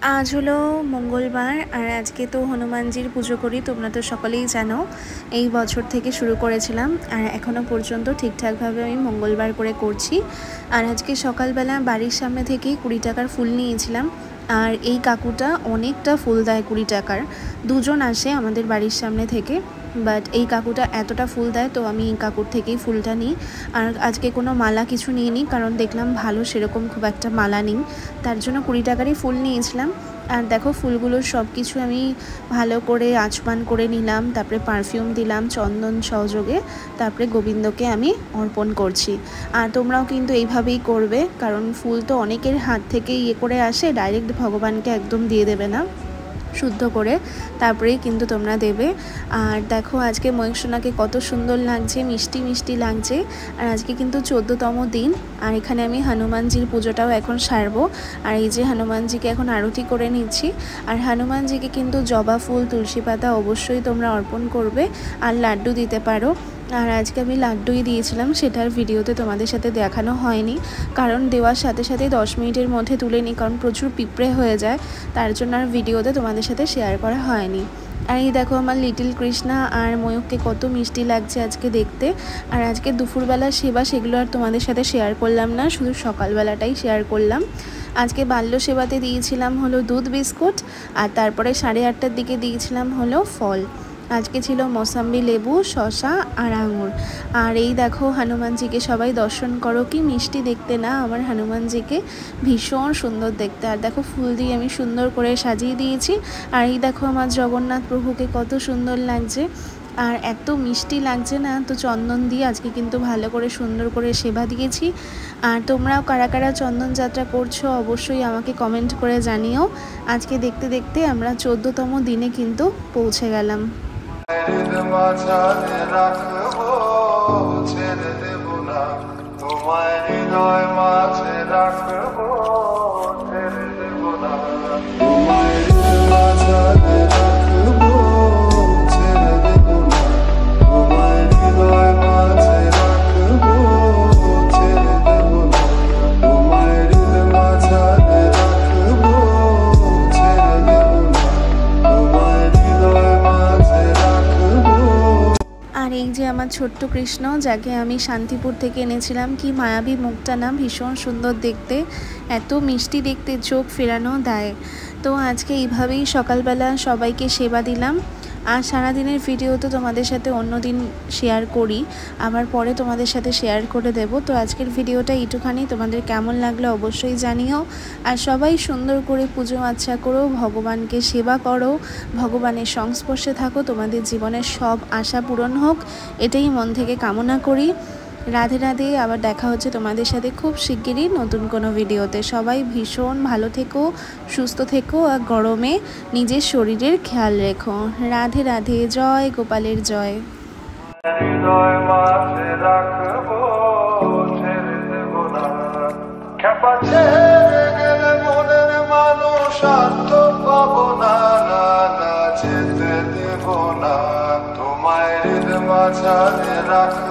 আজ হলো মঙ্গলবার আর আজকে তো হনুমানজির পুজো করি, তোমরা তো সকলেই জানো। এই বছর থেকে শুরু করেছিলাম আর এখনও পর্যন্ত ঠিকঠাকভাবে আমি মঙ্গলবার করে করছি। আর আজকে সকালবেলা বাড়ির সামনে থেকেই 20 টাকার ফুল নিয়েছিলাম। আর এই কাকুটা অনেকটা ফুল দেয় 20 টাকার। দুজন আসে আমাদের বাড়ির সামনে থেকে, বাট এই কাকুটা এতটা ফুল দেয়, তো আমি এই কাকুর থেকেই ফুলটা নিই। আর আজকে কোনো মালা কিছু নিয়ে নিই, কারণ দেখলাম ভালো সেরকম খুব একটা মালা নেই, তার জন্য 20 টাকারই ফুল নিয়েছিলাম। আর দেখো ফুলগুলোর সব কিছু আমি ভালো করে আচমান করে নিলাম, তারপরে পারফিউম দিলাম চন্দন সহযোগে, তারপরে গোবিন্দকে আমি অর্পণ করছি। আর তোমরাও কিন্তু এইভাবেই করবে, কারণ ফুল তো অনেকের হাত থেকে করে আসে, ডাইরেক্ট ভগবানকে একদম দিয়ে দেবে না, শুদ্ধ করে তারপরেই কিন্তু তোমরা দেবে। আর দেখো আজকে ময়ূরসোনাকে কত সুন্দর লাগছে, মিষ্টি মিষ্টি লাগছে। আর আজকে কিন্তু 14তম দিন। আর এখানে আমি হনুমানজির পুজোটাও এখন সারবো। আর এই যে হনুমানজিকে এখন আরতি করে নিচ্ছি। আর হনুমানজিকে কিন্তু জবা ফুল, তুলসী পাতা অবশ্যই তোমরা অর্পণ করবে, আর লাড্ডু দিতে পারো। আর আজকে আমি লাড্ডুই দিয়েছিলাম, সেটার ভিডিওতে তোমাদের সাথে দেখানো হয়নি, কারণ দেওয়ার সাথে সাথে 10 মিনিটের মধ্যে তুলে নিই, কারণ প্রচুর পিঁপড়ে হয়ে যায়, তার জন্য আর ভিডিওতে তোমাদের সাথে শেয়ার করা হয়নি। আর এই দেখো আমার লিটিল কৃষ্ণা আর ময়ূরকে কত মিষ্টি লাগছে আজকে দেখতে। আর আজকে দুপুরবেলা সেবা সেগুলো আর তোমাদের সাথে শেয়ার করলাম না, শুধু সকালবেলাটাই শেয়ার করলাম। আজকে বাল্য সেবাতে দিয়েছিলাম হলো দুধ বিস্কুট, আর তারপরে 8:30টার দিকে দিয়েছিলাম হলো ফল। আজকে ছিল মৌসাম্বি, লেবু, শসা আর আঙুর। আর এই দেখো হনুমানজিকে সবাই দর্শন করো, কি মিষ্টি দেখতে না আমার হনুমানজিকে, ভীষণ সুন্দর দেখতে। আর দেখো ফুল দিয়ে আমি সুন্দর করে সাজিয়ে দিয়েছি। আর এই দেখো আমার জগন্নাথ প্রভুকে কত সুন্দর লাগছে, আর এত মিষ্টি লাগছে না, তো চন্দন দিয়ে আজকে কিন্তু ভালো করে সুন্দর করে সেবা দিয়েছি। আর তোমরাও কারা কারা চন্দন যাত্রা করছো অবশ্যই আমাকে কমেন্ট করে জানিও। আজকে দেখতে দেখতে আমরা 14তম দিনে কিন্তু পৌঁছে গেলাম। আর এই যে আমার ছোট্ট কৃষ্ণ, যাকে আমি শান্তিপুর থেকে এনেছিলাম, কি মায়াবী মুখটা না, ভীষণ সুন্দর দেখতে, এত মিষ্টি দেখতে, চোখ ফেরানো দেয়। তো আজকে এইভাবেই সকালবেলা সবাইকে সেবা দিলাম। আর সারাদিনের ভিডিও তো তোমাদের সাথে অন্য দিন শেয়ার করি, আবার পরে তোমাদের সাথে শেয়ার করে দেব। তো আজকের ভিডিওটা এইটুখানি, তোমাদের কেমন লাগলো অবশ্যই জানিও। আর সবাই সুন্দর করে পুজো আচ্ছা করো, ভগবানকে সেবা করো, ভগবানের সংস্পর্শে থাকো, তোমাদের জীবনের সব আশা পূরণ হোক, এটাই মন থেকে কামনা করি। রাধে রাধে, আবার দেখা হচ্ছে তোমাদের সাথে খুব শিগগিরই নতুন কোনো ভিডিওতে। সবাই ভীষণ ভালো থেকো, সুস্থ থেকো, আর গরমে নিজের শরীরের খেয়াল রেখো। রাধে রাধে, জয় গোপালের জয়। তোমায় রাখবো